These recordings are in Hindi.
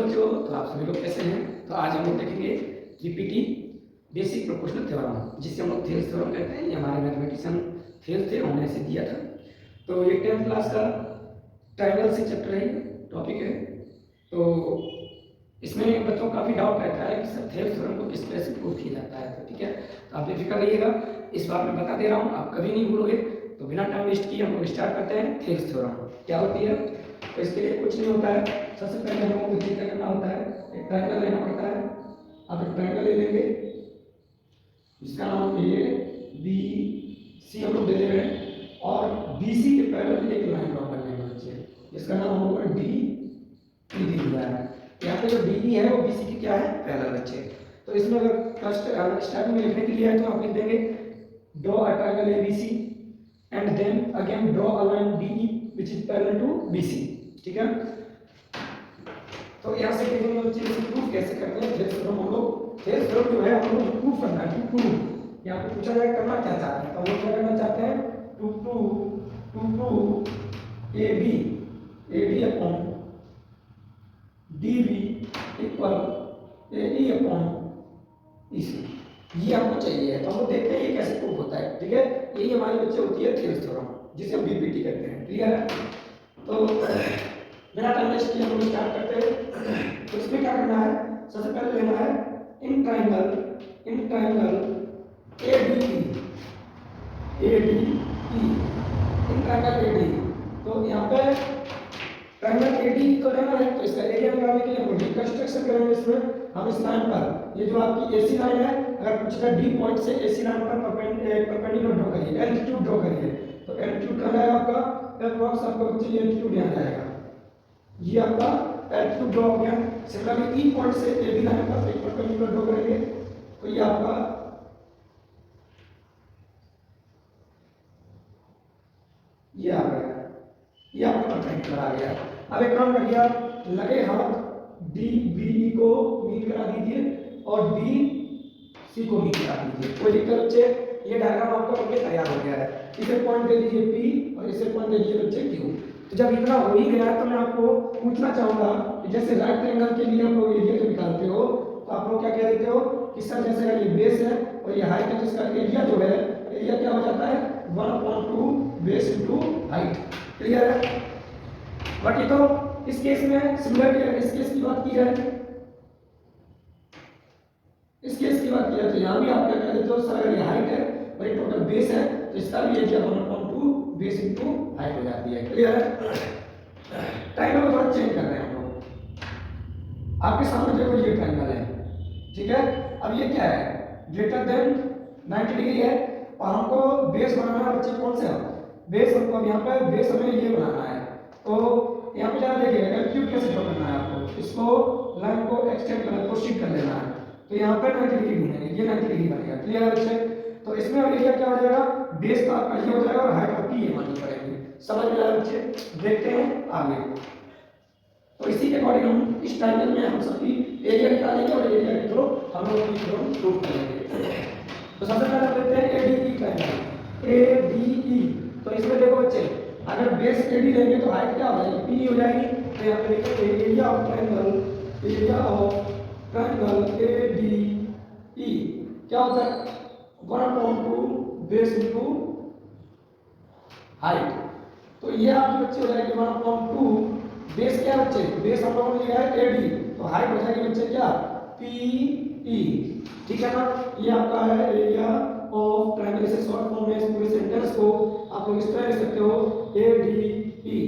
बच्चों, तो आप सभी लोग कैसे हैं? तो आज हम लोग देखेंगे रिपीटिंग बेसिक प्रोपोर्शनल थ्योरम, जिसे हम लोग थेल्स थ्योरम कहते हैं। ये हमारे मैथमेटिशियन थेल्स थे, उन्होंने इसे दिया था। तो ये 10th क्लास का ट्रायंगल से चैप्टर है, टॉपिक है। तो इसमें बच्चों को काफ़ी डाउट रहता है कि सर थेल्स थ्योरम को किस तरह से प्रूव किया जाता है। तो ठीक है, तो आप बेफिक्र रहिएगा, इस बार मैं बता दे रहा हूँ, आप कभी नहीं भूलोगे। तो बिना टाइम वेस्ट किए हम लोग स्टार्ट करते हैं। थेल्स थ्योरम क्या होती है? तो इसके लिए कुछ नहीं होता है। सबसे पहले हम लोग को क्या करना होता है, एक ट्रायंगल लेना पड़ता है। आप एक ट्रायंगल ले लेंगे, इसका नाम ए बी सी हम लोग दे दे रहे हैं, और बी सी के पैरेलल एक लाइन ड्रॉ कर लेंगे बच्चे, इसका नाम होगा डी ई दी हुआ है। यहाँ पे जो डी ई है वो बी सी की क्या है, पैरेलल बच्चे। तो इसमें अगर फर्स्ट स्टार्टिंग में लिखने के लिए है तो आप लिख देंगे draw a triangle A B C and then again draw a line D E which is parallel to B C. ठीक है, तो यहाँ से देखेंगे बच्चे प्रूफ कैसे करते हैं थेल्स थ्योरम। हम लोग थेल्स थ्योरम जो है हम लोग प्रूफ करना है, प्रूफ। यहाँ पे पूछा जाएगा करना क्या चाहते हैं, तो हम लोग क्या करना चाहते हैं, to A B upon D B equal A E upon E C, ये हमको चाहिए। तो हम लोग देखते हैं ये कैसे प्रूफ होता है। ठीक है, यही हमारे बच्चे होती है थेल्स थ्योरम, जिसे हम बीपीटी कहते हैं। क्लियर है? तो बिना टाइम वेस्ट किए हम लोग स्टार्ट करते हैं। तो इसमें क्या करना है, सबसे पहले लेना है in triangle in triangle A D E in triangle A D. तो यहाँ पे ट्रायंगल ए डी तो लेना है, तो इसका एरिया निकालने के लिए हम रिकंस्ट्रक्शन करेंगे। इसमें हम इस लाइन पर, ये जो आपकी एसी लाइन है, अगर पूछेगा डी पॉइंट से एसी लाइन पर परपेंडिकुलर ड्रॉ करिए, एल्टीट्यूड ड्रॉ करिए। तो एल्टीट्यूड कहाँ जाएगा आपका, अप्रॉक्स आपका बच्चे एल्टीट्यूड यहाँ जाएगा, ये आपका एल्टीट्यूड ड्रॉ हो गया। सिमिलरली ई पॉइंट से ए बी लाइन पर एक परपेंडिकुलर ड्रॉ करेंगे, तो ये आपका ये आ गया, ये आपका परपेंडिकुलर आ गया। अब एक काम करिए, आप लगे हाथ डी बी ई को मीट करा दीजिए और डी सी को मीट करा दीजिए। कोई दिक्कत बच्चे, ये डायग्राम आपका बनके तैयार हो गया है। इसे पॉइंट दे दीजिए पी और इसे पॉइंट दे दीजिए बच्चे क्यू। तो जब इतना हो ही गया तो मैं आपको पूछना चाहूंगा कि जैसे राइट ट्रायंगल के लिए आप लोग एरिया जो निकालते हो, तो आप लोग क्या कह देते हो कि सर जैसे अगर ये बेस है और ये हाइट है, तो इसका एरिया जो है, एरिया क्या हो जाता है, 1/2 बेस इनटू हाइट। क्लियर है? बट ये तो इस केस में सिमिलर है। इस केस की बात की जाए, इस केस की बात की जाए तो यहाँ भी आप क्या कह देते हो, सर अगर ये हाइट है और ये टोटल बेस है, तो इसका भी एरिया 1/2 बेस इनटू हाइट हो जाती है। क्लियर है? ट्रायंगल को थोड़ा चेंज कर रहे हैं हम लोग। आपके सामने देखो ये ट्रायंगल है, ठीक है। अब ये क्या है, ग्रेटर देन 90 डिग्री है, और हमको बेस बनाना है बच्चे। कौन सा बेस? हमको यहाँ पे बेस हमें ये बनाना है। तो यहाँ पे जरा देखिएगा एल्टीट्यूड कैसे ड्रॉ करना है आपको, इसको लाइन को एक्सटेंड करना, प्रोसीड कर लेना है। तो यहाँ पे 90 डिग्री ढूंढेंगे, ये 90 डिग्री बनेगा। क्लियर है बच्चे? तो इसमें एरिया क्या हो जाएगा, बेस का आपका ये हो जाएगा और हाइट आपकी ये माननी पड़ेगी। समझ में आया बच्चे? देखते हैं आगे। तो इसी के अकॉर्डिंग हम इस ट्रायंगल में हम सभी एरिया निकालेंगे और एरिया के थ्रू हम लोग की थ्योरम प्रूव करेंगे। तो सबसे पहले लेते हैं एडीई ट्रायंगल, एडीई। तो इसमें देखो बच्चे, अगर बेस एडी लेंगे तो हाइट क्या हो जाएगी, पी हो जाएगी। तो यहाँ पे लिखेंगे area of triangle, area of triangle ADE क्या होता है, 1/2 बेस इनटू हाइट। तो ये आपके बच्चे हो जाएगी 1/2 बेस। क्या बच्चे, बेस हम लोगों ने लिया है एडी, तो हाइट हो जाएगी बच्चे क्या, पीई। ठीक है ना? ये आपका है एरिया ऑफ ट्रायंगल। इसे शॉर्ट फॉर्म में इस पूरे सेंटेंस को आप लोग इस तरह लिख सकते हो, ADE,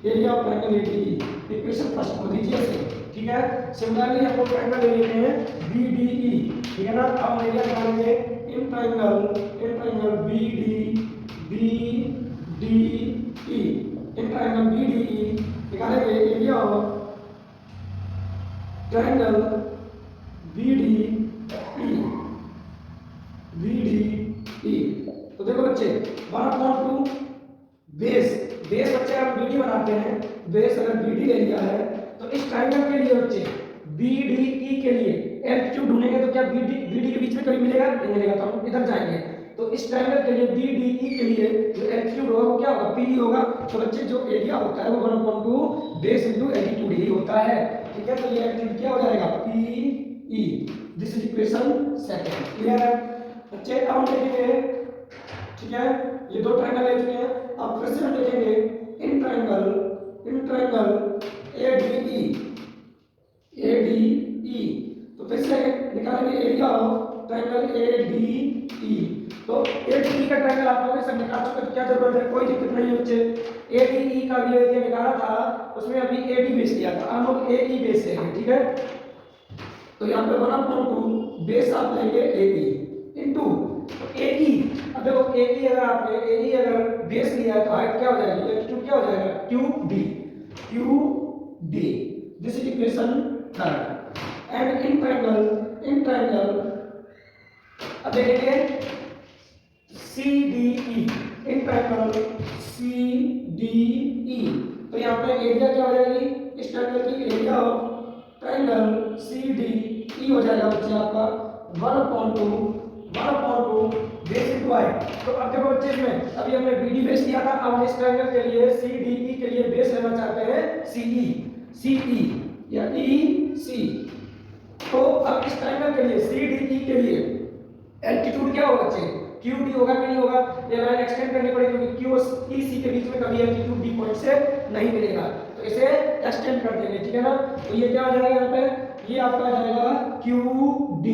area of triangle ADE. Equation first को दीजिए इसे, ठीक है। सिमिलरली हम लोग ट्रायंगल ले लेते हैं बीडीई, ठीक है ना। अब एरिया निकालेंगे in triangle BDE, in triangle BDE निकालेंगे एरिया ऑफ ट्रायंगल बीडीई। तो देखो बच्चे 1/2 बेस बच्चे हम बीडी बनाते हैं, बेस अगर बीडी ले लिया है, तो इस ट्रायंगल के लिए बच्चे बीडीई के लिए एल्टीट्यूड ढूंढेंगे। तो क्या बीडी के बीच में कभी मिलेगा, नहीं मिलेगा, तो हम इधर जाएंगे। तो इस ट्रायंगल के लिए बीडीई के लिए जो एल्टीट्यूड होगा वो क्या होगा, पी होगा। तो बच्चे जो एरिया होता है वो 1/2 बेस इनटू एल्टीट्यूड ही होता है। ठीक है, तो ये एल्टीट्यूड क्या हो जाएगा P E. This is equation second. Clear है बच्चे? अब हम देखेंगे, ठीक है, ये दो ट्रायंगल ले चुके हैं, अब फिर से हम देखेंगे इन ट्रायंगल ADE। तो फिर से निकालेंगे एरिया ऑफ ट्रायंगल ADE। तो ADE का ट्रायंगल आप लोगों ने सब निकाल चुके, तो क्या जरूरत है, कोई दिक्कत नहीं है बच्चे। ADE का भी एरिया निकाला था, उसमें अभी AD बेस लिया था, हम लोग AE बेस लेंगे, ठीक है। तो यहाँ पे 1/2 बेस आप लेंगे AE इनटू AE। अब देखो AE अगर आपने AE अगर बेस लिया है तो हाइट क्या हो जाएगी, एल्टीट्यूड क्या हो जाएगा QD। This is equation third. And in triangle अब देखेंगे CDE। इन ट्रायंगल CDE तो यहाँ पे एरिया क्या हो जाएगी, इस ट्रायंगल की एरिया ऑफ ट्रायंगल CDE हो जाएगा बच्चे आपका 1/2 बेस इनटू हाइट। तो अब देखो बच्चे इसमें अभी हमने BD बेस लिया था, अब हम इस ट्रायंगल के लिए CDE के लिए बेस लेना चाहते हैं CE या EC। तो अब इस ट्रायंगल के लिए CDE के लिए एल्टीट्यूड क्या होगा बच्चे, QD होगा कि नहीं होगा, ये लाइन एक्सटेंड करनी पड़ेगी क्योंकि Q और EC के बीच में कभी एल्टीट्यूड D पॉइंट से नहीं मिलेगा, तो इसे एक्सटेंड कर देंगे, ठीक है ना। तो ये क्या हो जाएगा यहाँ पे, ये आपका आ जाएगा QD।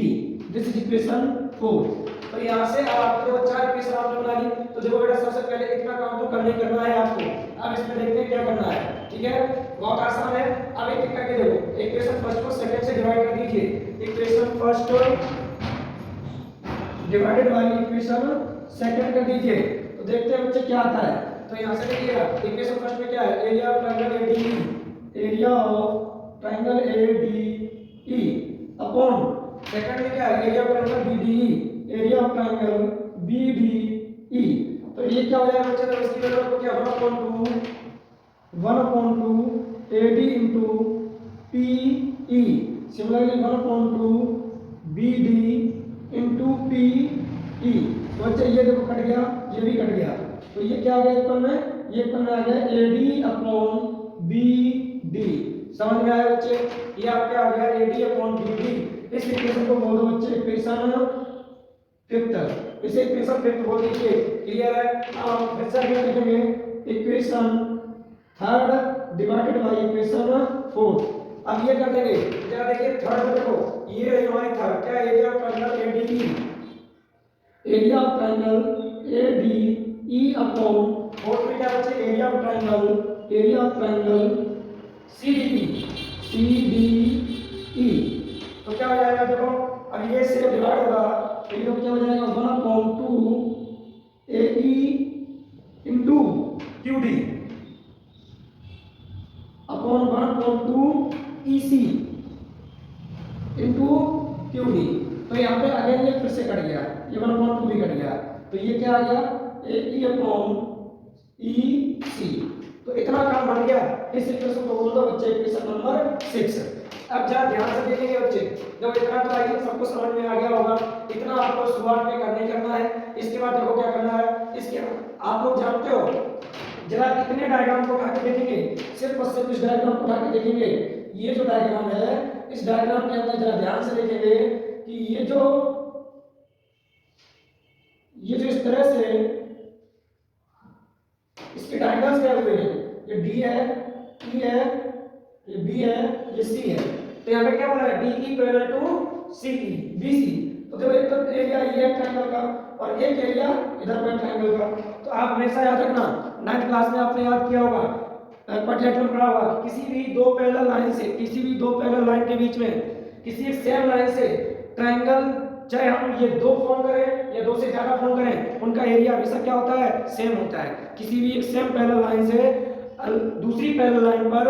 This is equation 4। तो यहाँ से आपको 4 इक्वेशन आपने बना ली। तो देखो बेटा सबसे पहले इतना काम तो करना है आपको। अब इसमें देखते हैं क्या करना है, ठीक है, बहुत आसान है। अब एक एक करके देखो, इक्वेशन फर्स्ट को सेकंड से डिवाइड कर दीजिए, equation first divided by equation second कर दीजिए, तो देखते हैं बच्चे क्या आता है। तो यहां से देखिएगा इक्वेशन फर्स्ट में क्या है, area of triangle ADE upon second में क्या है, एरिया ऑफ ट्रायंगल BDE। तो ये क्या हो जाएगा बच्चे, तो इसकी वैल्यू आपको क्या 1/2 AD into PE, similarly 1/2 BD into PE। तो बच्चे ये देखो कट गया, ये भी कट गया, तो ये क्या आ गया इक्वल में, ये इक्वल में आ गया AD अपॉन BD। समझ में आया बच्चे, ये आपका आ गया AD अपॉन BD। इस इक्वेशन को बोल दो बच्चे इक्वेशन फिफ्थ, इसे इक्वेशन फिफ्थ बोल दीजिए। क्लियर है? अब हम फिर से लिखेंगे equation third divided by equation fourth. अब ये कर देंगे, जरा देखिए थर्ड में देखो, ये रही हमारी थर्ड, क्या area of triangle ADE, area of triangle ADE upon fourth में क्या बचे, एरिया ऑफ ट्रायंगल CDE। तो क्या हो जाएगा देखो, अब ये से डिवाइड होगा तो ये क्या हो जाएगा 1/2 AE into QD upon 1/2 EC into QD। तो यहाँ पे अगेन ये फिर से कट गया, ये 1/2 भी कट गया, तो ये क्या आ गया AE अपॉन EC। तो इतना काम बन गया। इस इक्वेशन को बोल दो बच्चे इक्वेशन नंबर 6। अब जरा ध्यान से देखेंगे बच्चे, जब इतना तो आई सबको समझ में आ गया होगा, इतना आपको शुरुआत में करना है। इसके बाद देखो क्या करना है, इसके आप लोग जानते हो, जरा इतने डायग्राम को उठा के देखेंगे, सिर्फ और सिर्फ इस डायग्राम को उठा के देखेंगे। ये जो डायग्राम है, इस डायग्राम के अंदर जरा ध्यान से देखेंगे कि ये जो इस तरह से इसके डायग्राम्स क्या हुए हैं, ये D है, E है, ये B है, ये C है। तो यहाँ पे क्या बोला है, DE parallel to CE BC। तो देखो एक तो एरिया ये ट्रायंगल का और एक एरिया इधर पे ट्रायंगल का। तो आप हमेशा याद रखना, 9th क्लास में आपने याद किया होगा, क्वाड्रिलेटरल पढ़ा होगा, किसी भी दो पैरेलल लाइन के बीच में किसी एक सेम लाइन से ट्रायंगल, चाहे हम ये दो फॉर्म करें या दो से ज्यादा फॉर्म करें, उनका एरिया हमेशा क्या होता है, सेम होता है। किसी भी एक सेम पैरेलल लाइन से दूसरी पैरेलल लाइन पर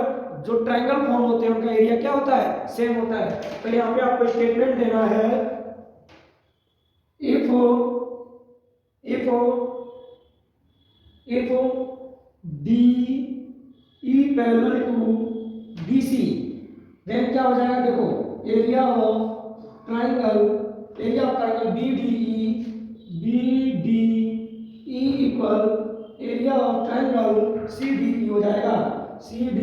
जो ट्रायंगल फॉर्म होते हैं उनका एरिया क्या होता है, सेम होता है। तो यहाँ पे आपको स्टेटमेंट देना है, if DE parallel to BC, then क्या हो जाएगा देखो, area of triangle BDE equal area of triangle CDE हो जाएगा, CD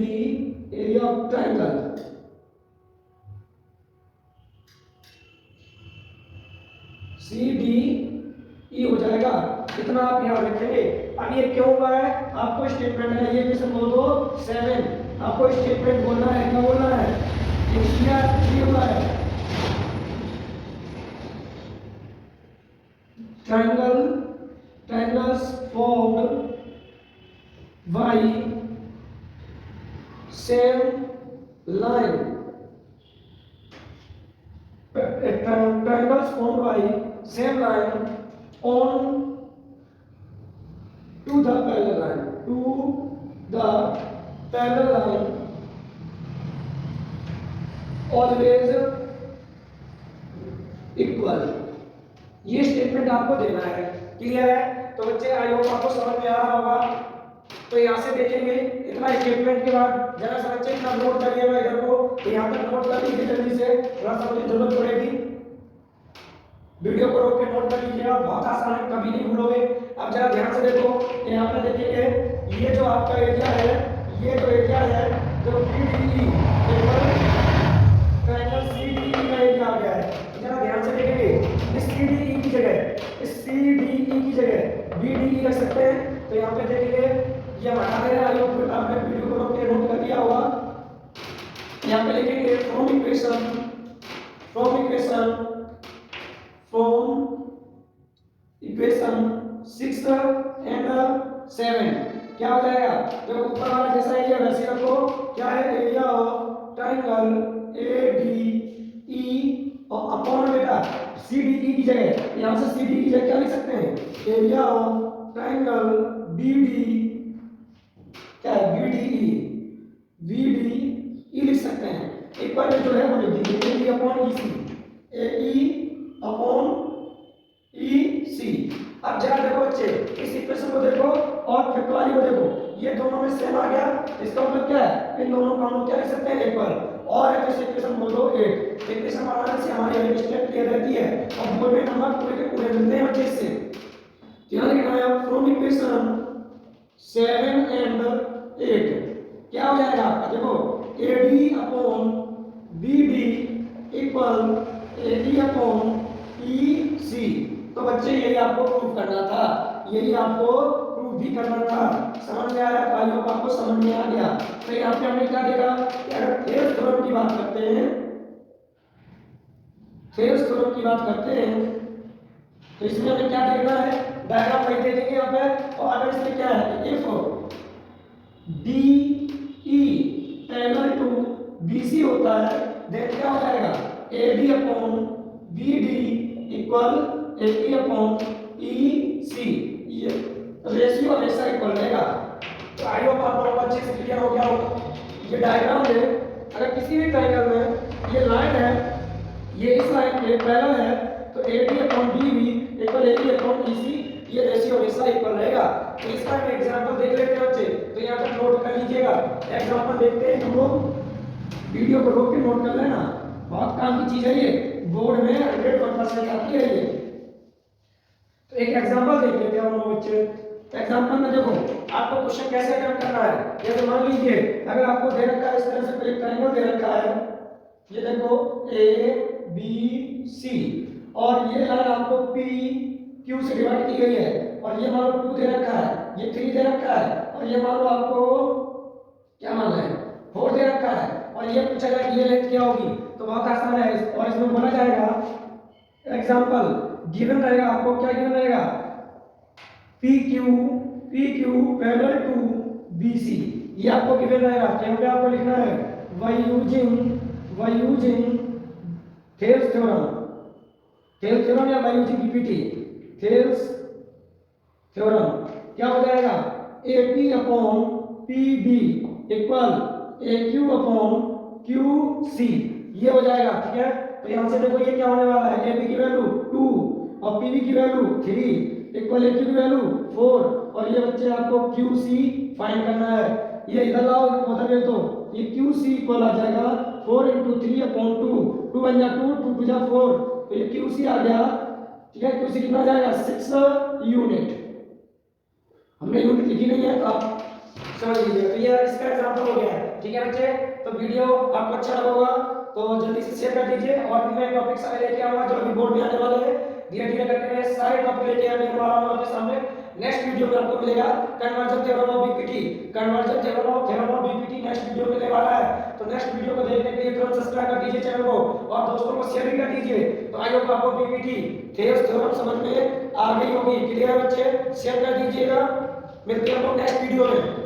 area of triangle. C D E हो जाएगा। इतना आप याद रखेंगे। अब ये क्यों हुआ है, आपको स्टेटमेंट है, ये किसे बोल दो 7, आपको स्टेटमेंट बोलना है, क्या बोलना है, ये हुआ है triangles formed by same line, triangles formed by same line on to the parallel line, always equal। ये स्टेटमेंट आपको देना है। क्लियर है? तो बच्चे आई होप आपको समझ में आ रहा होगा। तो यहाँ से देखेंगे इतना स्टेटमेंट के बाद जरा सा बच्चे इतना नोट करिएगा इधर को, तो यहाँ तक नोट कर लीजिए जल्दी से, थोड़ा सा मुझे जरूरत पड़ेगी। वीडियो को रोक के नोट कर लीजिएगा, बहुत आसान है, कभी नहीं भूलोगे। अब जरा ध्यान से देखो, यहाँ पे देखेंगे ये जो आपका एरिया है, ये जो एरिया है जो BDE ट्रायंगल CDE का एरिया आ गया है। जरा ध्यान से देखेंगे, इस CDE की जगह BDE रख सकते हैं। तो यहाँ पे देखेंगे ये हम हटा दे रहे हैं, आपने वीडियो को रोक के नोट कर लिया होगा। यहाँ पे लिखेंगे फ्रॉम इक्वेशन 6 एंड 7 क्या हो जाएगा, जो ऊपर वाला जैसा एरिया वैसे रखो। क्या है, एरिया ऑफ ट्रायंगल ADE और अपॉन बेटा CDE की जगह, यहाँ से CDE की जगह क्या लिख सकते हैं, एरिया ऑफ ट्रायंगल क्या है BDE लिख सकते हैं। एक बार जो है वो लिख दीजिए AE अपॉन EC। अब जरा देखो बच्चे, इस इक्वेशन को देखो और फिफ्थ वाली को देखो, ये दोनों में सेम आ गया। इसका मतलब क्या है, इन दोनों का हम लोग क्या लिख सकते हैं, एक बार और है तो इक्वेशन बोल दो 8। इक्वेशन बनाने से हमारी एक स्टेप क्लियर रहती है और बोर्ड में नंबर पूरे के पूरे मिलते हैं बच्चे इससे। ध्यान रखना है, फ्रॉम इक्वेशन 7 एंड 8 क्या हो जाएगा आपका, देखो AD upon BD equal AD upon EC। तो बच्चे यही आपको प्रूफ करना था, यही आपको प्रूफ भी करना था। समझ में आया, भाइयों को आपको समझ में आ गया। तो यहाँ पे हमने क्या देखा कि अगर थेल्स थ्योरम की बात करते हैं, तो इसमें हमें क्या देखना है, डायग्राम वही देखेंगे यहाँ पे। और अगर इसमें क्या है, if DE parallel to BC होता है, देन क्या हो जाएगा, AD upon BD equal AE upon EC। ये रेशियो हमेशा इक्वल रहेगा। तो आई होप आप लोगों को अच्छे से क्लियर हो गया होगा। ये डायग्राम है, अगर किसी भी ट्रायंगल में ये लाइन है, ये इस लाइन के पैरेलल है, तो AD upon BB equal AE upon EC, ये रेशियो हमेशा इक्वल रहेगा। तो इसका एक एग्जांपल देख लेते हैं बच्चे, तो यहाँ पर नोट कर लीजिएगा। एग्जांपल देखते हैं हम लोग, वीडियो को रोक के नोट कर लेना, बहुत काम की चीज है ये, बोर्ड में 100% आती है ये। तो एक एग्जांपल देख लेते हैं हम लोग बच्चे। एग्जांपल में देखो आपको क्वेश्चन कैसे अटेम्प्ट करना है। जैसे मान लीजिए अगर आपको दे रखा है इस तरह से एक ट्रायंगल दे रखा है, ये देखो ABC और ये लाइन आपको PQ से डिवाइड की गई है, और ये मान लो 2 दे रखा है, ये 3 दे रखा है, और ये मान लो आपको क्या मान है 4 दे रखा है, और ये पूछा जाए कि ये लेंथ क्या होगी। तो बहुत आसान है, और इसमें बोला जाएगा एग्जांपल गिवन रहेगा, आपको क्या गिवन रहेगा, PQ पैरेलल टू BC, ये आपको गिवन रहेगा। तो यहाँ पे आपको लिखना है by using थेल्स थ्योरम या by using PPT Thales theorem क्या हो जाएगा, AP upon PB equal AQ upon QC, ये हो जाएगा। ठीक है, तो यहाँ से देखो ये क्या होने वाला है, AP की वैल्यू 2 और PB की वैल्यू 3 इक्वल AQ की वैल्यू 4, और ये बच्चे आपको QC फाइंड करना है। ये इधर लाओ उधर भेज दो, ये QC इक्वल आ जाएगा 4 × 3 अपॉन 2 बन जा 2 2 जा 4, तो ये QC आ गया। ठीक है, QC कितना जाएगा 6 यूनिट। हमने यूनिट लिखी नहीं है तो आप समझ लीजिए। तो ये इसका एग्जांपल हो गया है। ठीक है बच्चे, तो वीडियो आपको अच्छा लगा होगा तो जल्दी से शेयर कर दीजिए, और भी मैं टॉपिक्स आगे लेके आऊंगा जो अभी बोर्ड में आने वाले हैं। धीरे धीरे करके मैं सारे टॉपिक लेके आने वाला हूं आपके सामने। नेक्स्ट वीडियो में आपको मिलेगा conversion theorem of BPT, conversion theorem of BPT next video मिलने वाला है। तो नेक्स्ट वीडियो को देखने के लिए तुरंत सब्सक्राइब कर दीजिए चैनल को और दोस्तों को शेयर भी कर दीजिए। तो आई होप आपको बीपीटी थ्योरम समझ में आ गई होगी। क्लियर बच्चे, शेयर कर दीजिएगा। मिलते हैं हम नेक्स्ट वीडियो में।